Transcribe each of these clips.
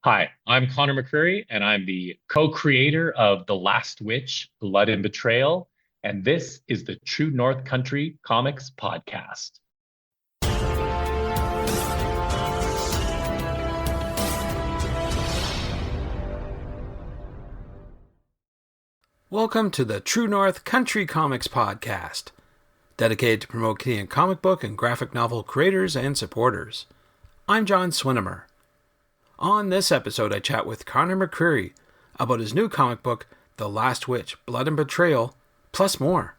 Hi, I'm Conor McCreery, and I'm the co-creator of The Last Witch, Blood and Betrayal, and this is the True North Country Comics Podcast. Welcome to the True North Country Comics Podcast, dedicated to promote Canadian comic book and graphic novel creators and supporters. I'm John Swinimer. On this episode, I chat with Conor McCreery about his new comic book, The Last Witch, Blood and Betrayal, plus more.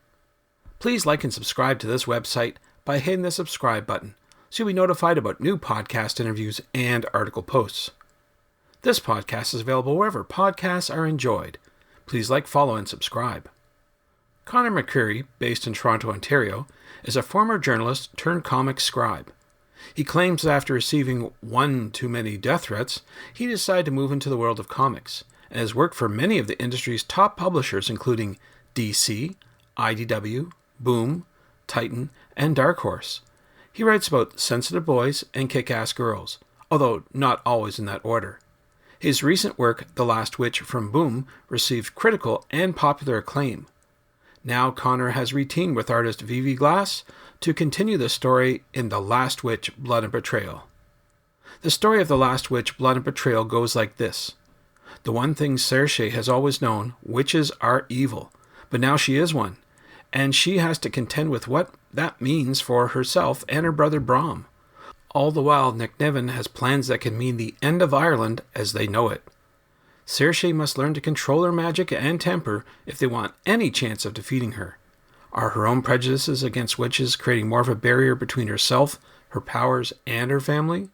Please like and subscribe to this website by hitting the subscribe button so you'll be notified about new podcast interviews and article posts. This podcast is available wherever podcasts are enjoyed. Please like, follow, and subscribe. Conor McCreery, based in Toronto, Ontario, is a former journalist turned comic scribe. He claims that after receiving one too many death threats, he decided to move into the world of comics, and has worked for many of the industry's top publishers including DC, IDW, Boom, Titan, and Dark Horse. He writes about sensitive boys and kick-ass girls, although not always in that order. His recent work, The Last Witch from Boom, received critical and popular acclaim. Now Conor has reteamed with artist Vivi Glass to continue the story in The Last Witch, Blood and Betrayal. The story of The Last Witch, Blood and Betrayal goes like this. The one thing Saoirse has always known, witches are evil, but now she is one, and she has to contend with what that means for herself and her brother Brom. All the while, Nick Niven has plans that can mean the end of Ireland as they know it. Saoirse must learn to control her magic and temper if they want any chance of defeating her. Are her own prejudices against witches creating more of a barrier between herself, her powers, and her family?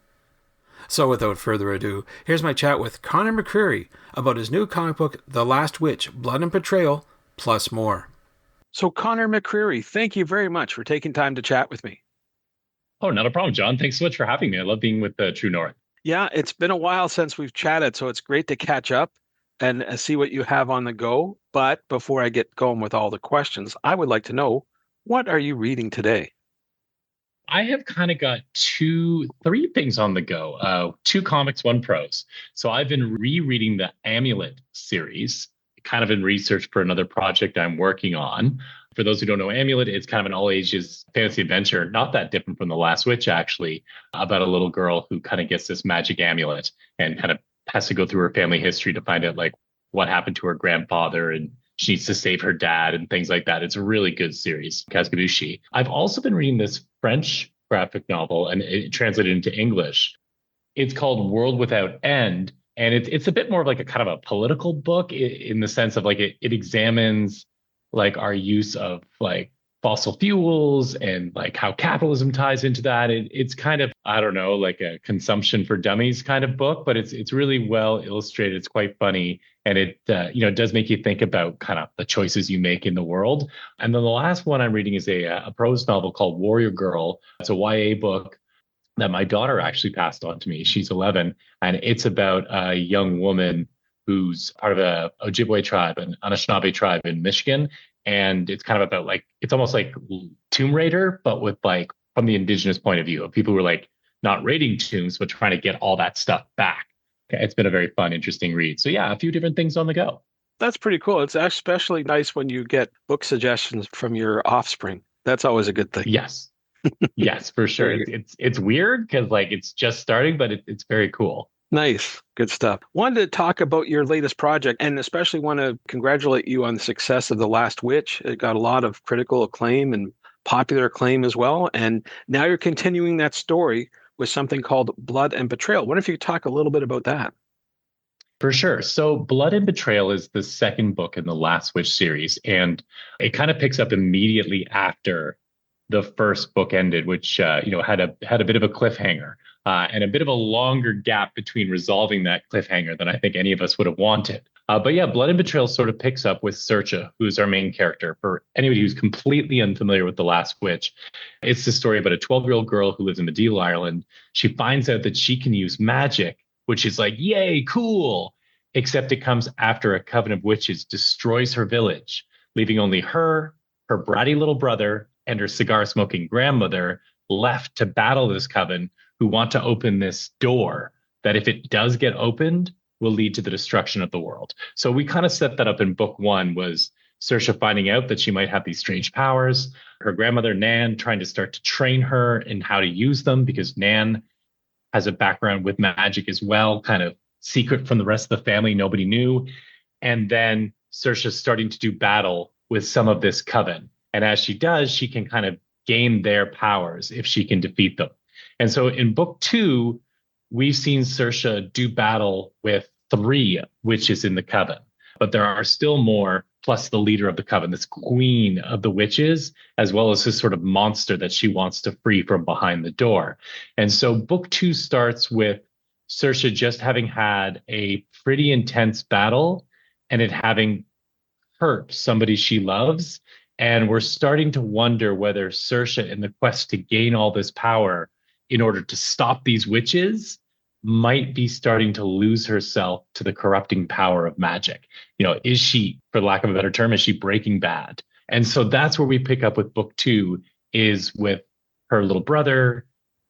So without further ado, here's my chat with Conor McCreery about his new comic book, The Last Witch, Blood and Betrayal, plus more. So Conor McCreery, thank you very much for taking time to chat with me. Oh, not a problem, John. Thanks so much for having me. I love being with the True North. Yeah, it's been a while since we've chatted, so it's great to catch up and see what you have on the go. But before I get going with all the questions, I would like to know, what are you reading today? I have kind of got three things on the go. Two comics, one prose. So I've been rereading the Amulet series, kind of in research for another project I'm working on. For those who don't know, Amulet is kind of an all-ages fantasy adventure, not that different from The Last Witch, actually, about a little girl who kind of gets this magic amulet and kind of has to go through her family history to find out like what happened to her grandfather, and she needs to save her dad and things like that. It's a really good series, Cascabushi. I've also been reading this French graphic novel, and it translated into English. It's called World Without End, and it's a bit more of like a kind of a political book in the sense of like it examines like our use of like fossil fuels and like how capitalism ties into that. It's kind of, I don't know, like a consumption for dummies kind of book, but it's really well illustrated. It's quite funny. And it does make you think about kind of the choices you make in the world. And then the last one I'm reading is a prose novel called Warrior Girl. It's a YA book that my daughter actually passed on to me. She's 11, and it's about a young woman who's part of a Ojibwe tribe, an Anishinaabe tribe in Michigan. And it's kind of about like, it's almost like Tomb Raider, but with like from the indigenous point of view of people who are like not raiding tombs, but trying to get all that stuff back. It's been a very fun, interesting read. So yeah, a few different things on the go. That's pretty cool. It's especially nice when you get book suggestions from your offspring. That's always a good thing. Yes. Yes, for sure. It's weird because like it's just starting, but it's very cool. Nice. Good stuff. Wanted to talk about your latest project, and especially want to congratulate you on the success of The Last Witch. It got a lot of critical acclaim and popular acclaim as well. And now you're continuing that story with something called Blood and Betrayal. I wonder if you could talk a little bit about that. For sure. So Blood and Betrayal is the second book in the Last Witch series, and it kind of picks up immediately after the first book ended, which had a bit of a cliffhanger. And a bit of a longer gap between resolving that cliffhanger than I think any of us would have wanted. But yeah, Blood and Betrayal sort of picks up with Saoirse, who's our main character. For anybody who's completely unfamiliar with The Last Witch, it's the story about a 12-year-old girl who lives in medieval Ireland. She finds out that she can use magic, which is like, yay, cool. Except it comes after a coven of witches destroys her village, leaving only her bratty little brother, and her cigar-smoking grandmother left to battle this coven, who want to open this door that if it does get opened, will lead to the destruction of the world. So we kind of set that up in book one, was Saoirse finding out that she might have these strange powers, her grandmother Nan trying to start to train her in how to use them, because Nan has a background with magic as well, kind of secret from the rest of the family, nobody knew. And then Saoirse starting to do battle with some of this coven. And as she does, she can kind of gain their powers if she can defeat them. And so in book two, we've seen Saoirse do battle with 3 witches in the coven, but there are still more, plus the leader of the coven, this queen of the witches, as well as this sort of monster that she wants to free from behind the door. And so book two starts with Saoirse just having had a pretty intense battle and it having hurt somebody she loves. And we're starting to wonder whether Saoirse, in the quest to gain all this power in order to stop these witches, might be starting to lose herself to the corrupting power of magic. Is she, for lack of a better term, is she Breaking Bad? And so that's where we pick up with book two, is with her little brother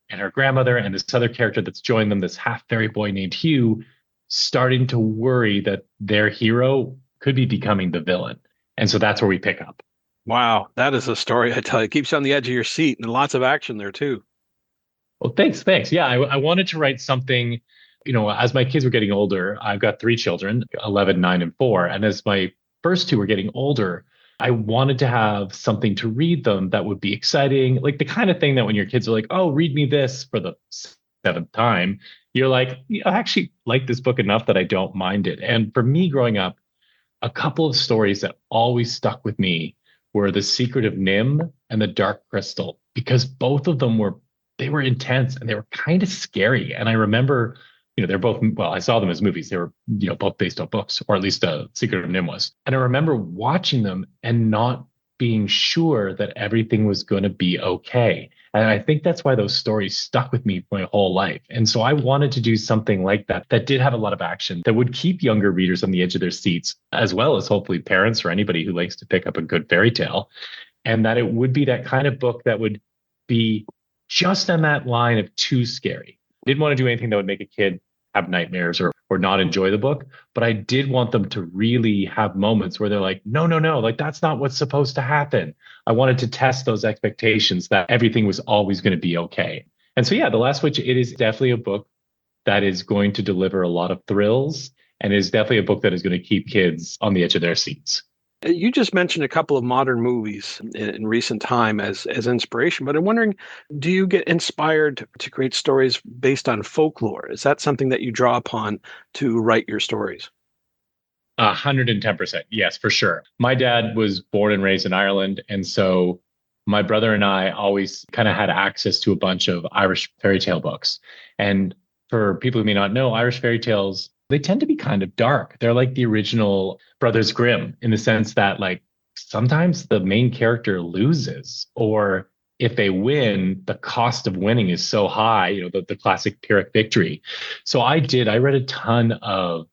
and her grandmother and this other character that's joined them, this half fairy boy named Hugh, starting to worry that their hero could be becoming the villain. And so that's where we pick up. Wow, that is a story, I tell you. It keeps you on the edge of your seat, and lots of action there too. Well, thanks. Yeah, I wanted to write something, as my kids were getting older. I've got 3 children, 11, 9, and 4. And as my first 2 were getting older, I wanted to have something to read them that would be exciting, like the kind of thing that when your kids are like, oh, read me this for the 7th time, you're like, I actually like this book enough that I don't mind it. And for me growing up, a couple of stories that always stuck with me were The Secret of Nim and The Dark Crystal, because both of them were intense and they were kind of scary. And I remember, they're both, well, I saw them as movies. They were, both based on books, or at least Secret of Nim was. And I remember watching them and not being sure that everything was going to be okay. And I think that's why those stories stuck with me my whole life. And so I wanted to do something like that did have a lot of action, that would keep younger readers on the edge of their seats, as well as hopefully parents or anybody who likes to pick up a good fairy tale. And that it would be that kind of book that would be just on that line of too scary. I didn't want to do anything that would make a kid have nightmares or not enjoy the book, but I did want them to really have moments where they're like, no, like that's not what's supposed to happen. I wanted to test those expectations that everything was always going to be okay. And so, yeah, The Last Witch, it is definitely a book that is going to deliver a lot of thrills, and is definitely a book that is going to keep kids on the edge of their seats. You just mentioned a couple of modern movies in recent time as inspiration, but I'm wondering, do you get inspired to create stories based on folklore? Is that something that you draw upon to write your stories? 110%. Yes, for sure. My dad was born and raised in Ireland. And so my brother and I always kind of had access to a bunch of Irish fairy tale books. And for people who may not know, Irish fairy tales, they tend to be kind of dark. They're like the original Brothers Grimm, in the sense that, like, sometimes the main character loses, or if they win, the cost of winning is so high, the classic Pyrrhic victory. So I read a ton of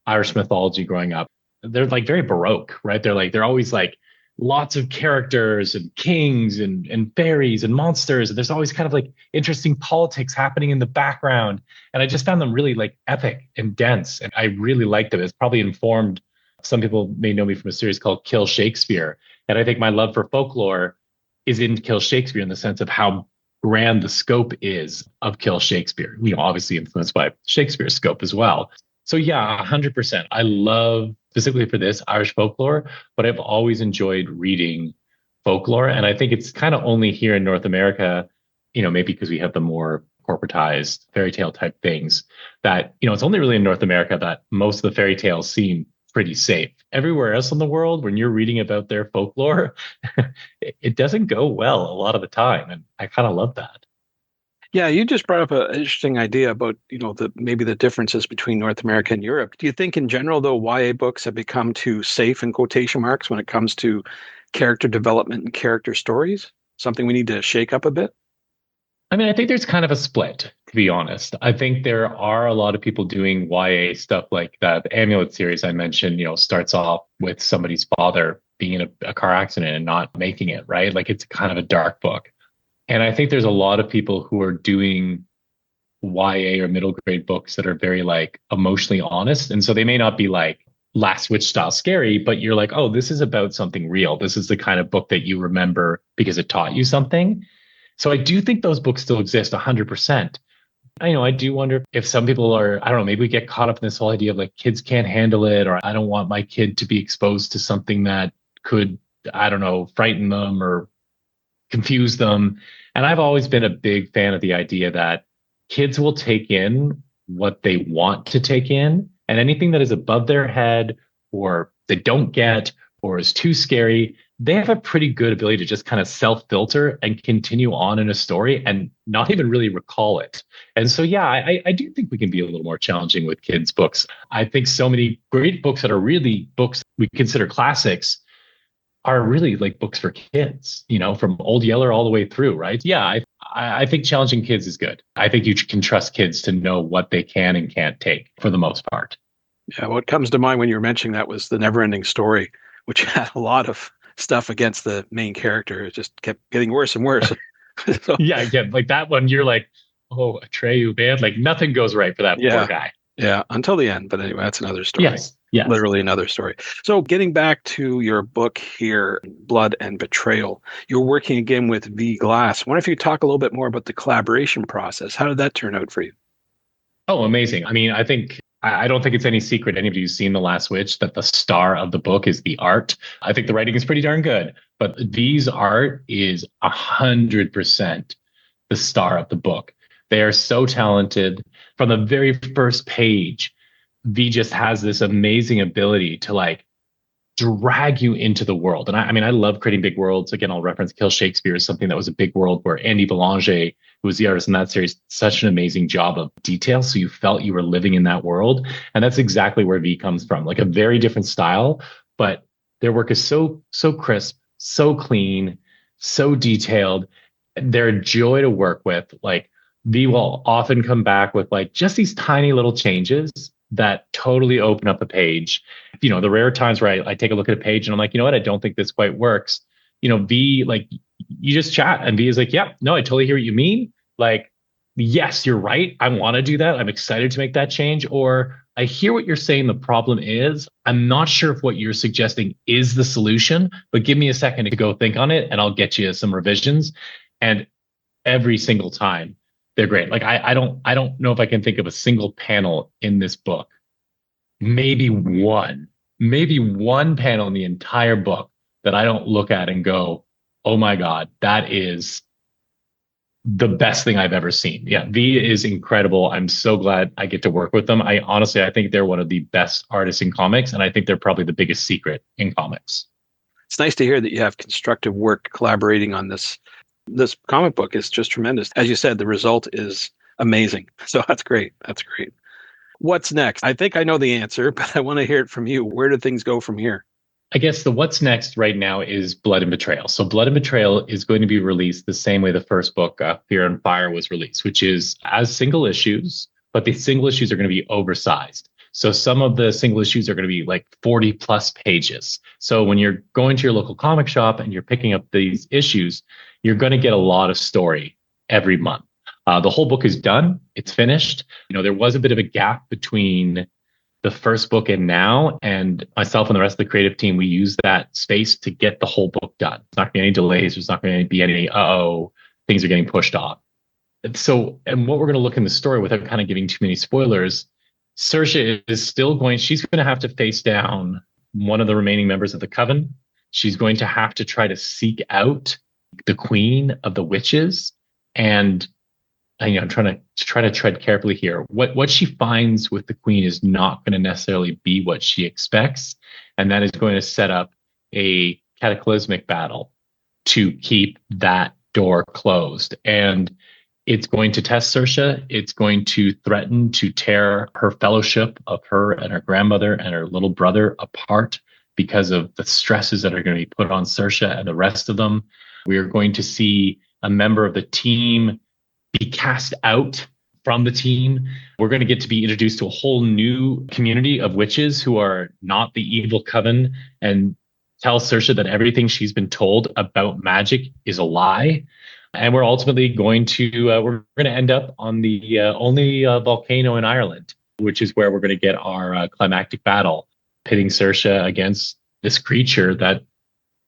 Irish mythology growing up. They're like very Baroque, right? They're always like lots of characters and kings and fairies and monsters. And there's always kind of like interesting politics happening in the background. And I just found them really like epic and dense. And I really liked them. It's probably informed, some people may know me from a series called Kill Shakespeare. And I think my love for folklore is in Kill Shakespeare, in the sense of how grand the scope is of Kill Shakespeare, obviously influenced by Shakespeare's scope as well. So yeah, 100%. I love, specifically for this, Irish folklore, but I've always enjoyed reading folklore. And I think it's kind of only here in North America, maybe because we have the more corporatized fairy tale type things, that, it's only really in North America that most of the fairy tales seem pretty safe. Everywhere else in the world, when you're reading about their folklore, it doesn't go well a lot of the time. And I kind of love that. Yeah, you just brought up an interesting idea about, maybe the differences between North America and Europe. Do you think in general, though, YA books have become too safe, in quotation marks, when it comes to character development and character stories? Something we need to shake up a bit? I mean, I think there's kind of a split, to be honest. I think there are a lot of people doing YA stuff like that. The Amulet series I mentioned, starts off with somebody's father being in a car accident and not making it, right? Like, it's kind of a dark book. And I think there's a lot of people who are doing YA or middle grade books that are very like emotionally honest. And so they may not be like Last Witch style scary, but you're like, oh, this is about something real. This is the kind of book that you remember because it taught you something. So I do think those books still exist 100%. I do wonder if some people are, I don't know, maybe we get caught up in this whole idea of like kids can't handle it, or I don't want my kid to be exposed to something that could, I don't know, frighten them or confuse them. And I've always been a big fan of the idea that kids will take in what they want to take in, and anything that is above their head or they don't get or is too scary, they have a pretty good ability to just kind of self-filter and continue on in a story and not even really recall it. And so, yeah, I do think we can be a little more challenging with kids' books. I think so many great books that are really books we consider classics are really like books for kids, from Old Yeller all the way through, right? Yeah, I think challenging kids is good. I think you can trust kids to know what they can and can't take for the most part. Yeah, what comes to mind when you were mentioning that was The Neverending Story, which had a lot of stuff against the main character. It just kept getting worse and worse. So, yeah, again, like that one, you're like, oh, Atreyu, man, like nothing goes right for that poor guy. Yeah, until the end. But anyway, that's another story. Yes. Literally another story. So getting back to your book here, Blood and Betrayal, you're working again with V. Glass. I wonder if you could talk a little bit more about the collaboration process. How did that turn out for you? Oh, amazing. I mean, I don't think it's any secret, anybody who's seen The Last Witch, that the star of the book is the art. I think the writing is pretty darn good, but V's art is 100% the star of the book. They are so talented. From the very first page, V just has this amazing ability to like drag you into the world. And I love creating big worlds. Again, I'll reference Kill Shakespeare as something that was a big world where Andy Belanger, who was the artist in that series, such an amazing job of detail. So you felt you were living in that world. And that's exactly where V comes from, like a very different style, but their work is so crisp, so clean, so detailed. They're a joy to work with. Like V will often come back with like just these tiny little changes that totally open up a page. The rare times where I take a look at a page and I'm like, you know what, I don't think this quite works. V, like, you just chat and V is like, yeah, no, I totally hear what you mean. Like, yes, you're right. I want to do that. I'm excited to make that change. Or I hear what you're saying the problem is. I'm not sure if what you're suggesting is the solution, but give me a second to go think on it and I'll get you some revisions. And every single time, they're great. Like I don't know if I can think of a single panel in this book. Maybe one panel in the entire book that I don't look at and go, oh my God, that is the best thing I've ever seen. Yeah, V is incredible. I'm so glad I get to work with them. I think they're one of the best artists in comics, and I think they're probably the biggest secret in comics. It's nice to hear that you have constructive work collaborating on this. This comic book is just tremendous. As you said, the result is amazing. So that's great. What's next? I think I know the answer, but I want to hear it from you. Where do things go from here? I guess the what's next right now is Blood and Betrayal. So Blood and Betrayal is going to be released the same way the first book, Fear and Fire, was released, which is as single issues, but the single issues are going to be oversized. So some of the single issues are going to be like 40 plus pages. So when you're going to your local comic shop and you're picking up these issues, you're going to get a lot of story every month. The whole book is done. It's finished. There was a bit of a gap between the first book and now, and myself and the rest of the creative team, we use that space to get the whole book done. It's not going to be any delays. There's not going to be any, things are getting pushed off. And what we're going to look in the story without kind of giving too many spoilers, Saoirse is still she's going to have to face down one of the remaining members of the coven. She's going to have to try to seek out the queen of the witches. And I'm trying to tread carefully here. What she finds with the queen is not going to necessarily be what she expects. And that is going to set up a cataclysmic battle to keep that door closed. And it's going to test Saoirse. It's going to threaten to tear her fellowship of her and her grandmother and her little brother apart because of the stresses that are going to be put on Saoirse and the rest of them. We are going to see a member of the team be cast out from the team. We're going to get to be introduced to a whole new community of witches who are not the evil coven, and tell Saoirse that everything she's been told about magic is a lie. And we're ultimately going to end up on the only volcano in Ireland, which is where we're going to get our climactic battle, pitting Saoirse against this creature that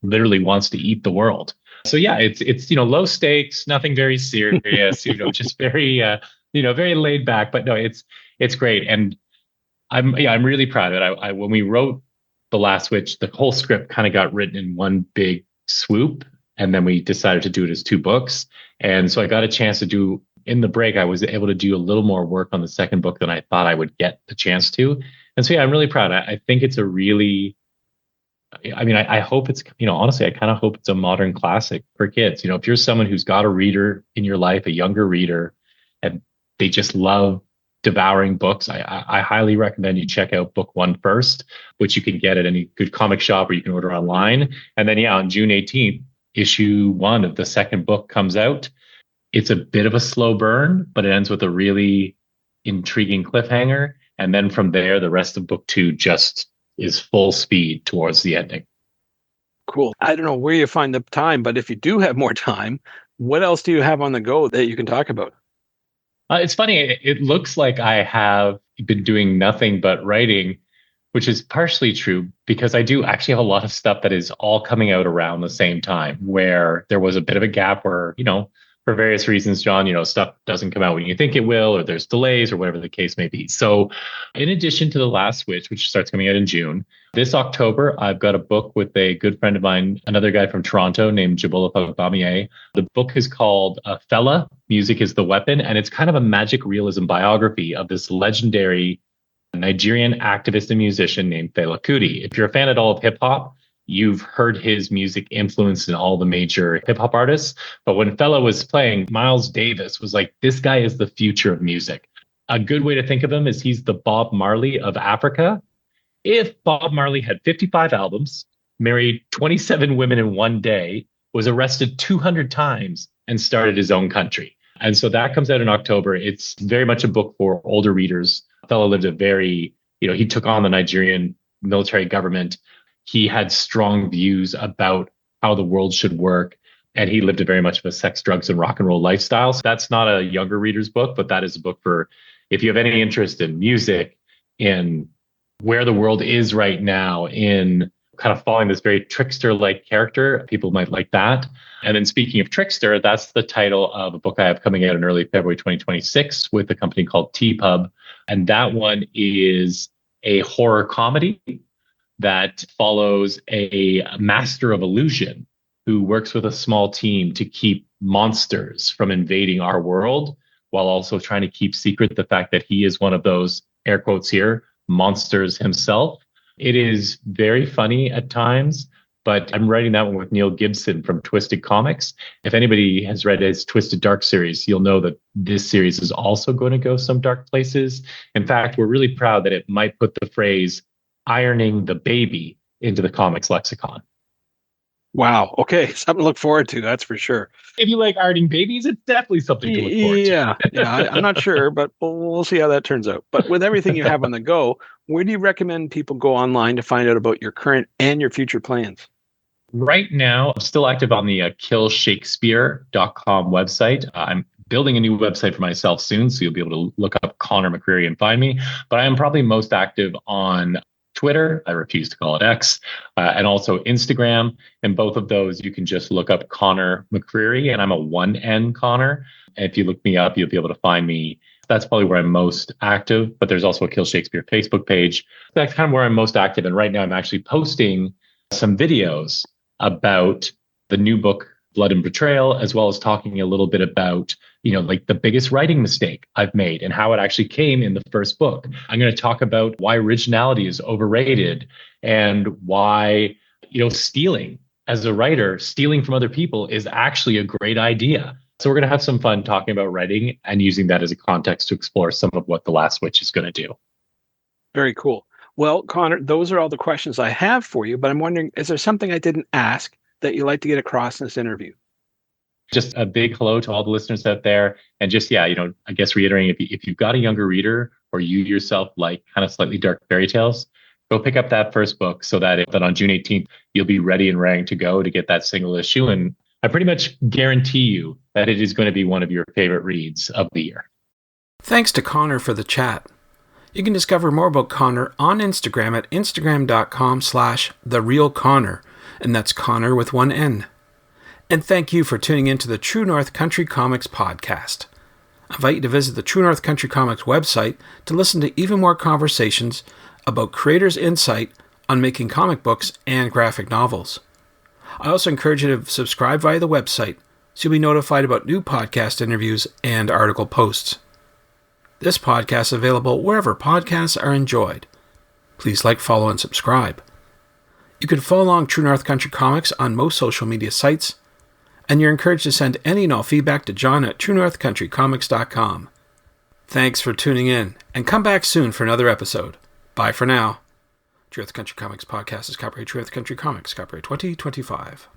literally wants to eat the world. So yeah, it's low stakes, nothing very serious, just very very laid back. But no, it's great, and I'm really proud of it. I when we wrote The Last Witch, the whole script kind of got written in one big swoop, and then we decided to do it as two books. And so I got a chance to do in the break. I was able to do a little more work on the second book than I thought I would get the chance to. And so yeah, I'm really proud. I think it's a really I hope it's, honestly, I kind of hope it's a modern classic for kids. If you're someone who's got a reader in your life, a younger reader, and they just love devouring books, I highly recommend you check out book one first, which you can get at any good comic shop or you can order online. And then, yeah, on June 18th, issue one of the second book comes out. It's a bit of a slow burn, but it ends with a really intriguing cliffhanger. And then from there, the rest of book two just is full speed towards the ending. Cool. I don't know where you find the time, but if you do have more time, what else do you have on the go that you can talk about? It's funny. It looks like I have been doing nothing but writing, which is partially true because I do actually have a lot of stuff that is all coming out around the same time, where there was a bit of a gap where, for various reasons, John, stuff doesn't come out when you think it will, or there's delays or whatever the case may be. So in addition to The Last Witch, which starts coming out in June, this October, I've got a book with a good friend of mine, another guy from Toronto named Jabola Pagdamier. The book is called Fela, Music is the Weapon, and it's kind of a magic realism biography of this legendary Nigerian activist and musician named Fela Kuti. If you're a fan at all of hip hop, you've heard his music influenced in all the major hip hop artists. But when Fela was playing, Miles Davis was like, this guy is the future of music. A good way to think of him is he's the Bob Marley of Africa. If Bob Marley had 55 albums, married 27 women in one day, was arrested 200 times, and started his own country. And so that comes out in October. It's very much a book for older readers. Fela lived a very, he took on the Nigerian military government. He had strong views about how the world should work. And he lived a very much of a sex, drugs, and rock and roll lifestyle. So that's not a younger reader's book, but that is a book for if you have any interest in music, in where the world is right now, in kind of following this very trickster-like character. People might like that. And then speaking of trickster, that's the title of a book I have coming out in early February 2026 with a company called T-Pub. And that one is a horror comedy that follows a master of illusion who works with a small team to keep monsters from invading our world, while also trying to keep secret the fact that he is one of those, air quotes here, monsters himself. It is very funny at times, but I'm writing that one with Neil Gibson from Twisted Comics. If anybody has read his Twisted Dark series, you'll know that this series is also going to go some dark places. In fact, we're really proud that it might put the phrase ironing the baby into the comics lexicon. Wow. Okay. Something to look forward to. That's for sure. If you like ironing babies, it's definitely something to look forward to. Yeah. I'm not sure, but we'll see how that turns out. But with everything you have on the go, where do you recommend people go online to find out about your current and your future plans? Right now, I'm still active on the killshakespeare.com website. I'm building a new website for myself soon, so you'll be able to look up Conor McCreery and find me. But I am probably most active on Twitter, I refuse to call it X, and also Instagram. And both of those, you can just look up Conor McCreery, and I'm a 1N Conor. And if you look me up, you'll be able to find me. That's probably where I'm most active, but there's also a Kill Shakespeare Facebook page. That's kind of where I'm most active. And right now I'm actually posting some videos about the new book, Blood and Betrayal, as well as talking a little bit about, like the biggest writing mistake I've made and how it actually came in the first book. I'm going to talk about why originality is overrated and why, stealing as a writer, stealing from other people is actually a great idea. So we're going to have some fun talking about writing and using that as a context to explore some of what The Last Witch is going to do. Very cool. Well, Conor, those are all the questions I have for you, but I'm wondering, is there something I didn't ask that you'd like to get across in this interview? Just a big hello to all the listeners out there. And just, I guess reiterating, if you've got a younger reader or you yourself like kind of slightly dark fairy tales, go pick up that first book so that on June 18th, you'll be ready and raring to go to get that single issue. And I pretty much guarantee you that it is going to be one of your favorite reads of the year. Thanks to Conor for the chat. You can discover more about Conor on Instagram at instagram.com/therealconor, and that's Conor with one N. And thank you for tuning in to the True North Country Comics podcast. I invite you to visit the True North Country Comics website to listen to even more conversations about creators' insight on making comic books and graphic novels. I also encourage you to subscribe via the website so you'll be notified about new podcast interviews and article posts. This podcast is available wherever podcasts are enjoyed. Please like, follow, and subscribe. You can follow along True North Country Comics on most social media sites, and you're encouraged to send any and all feedback to John at truenorthcountrycomics.com. Thanks for tuning in, and come back soon for another episode. Bye for now. True North Country Comics podcast is copyright True North Country Comics, copyright 2025.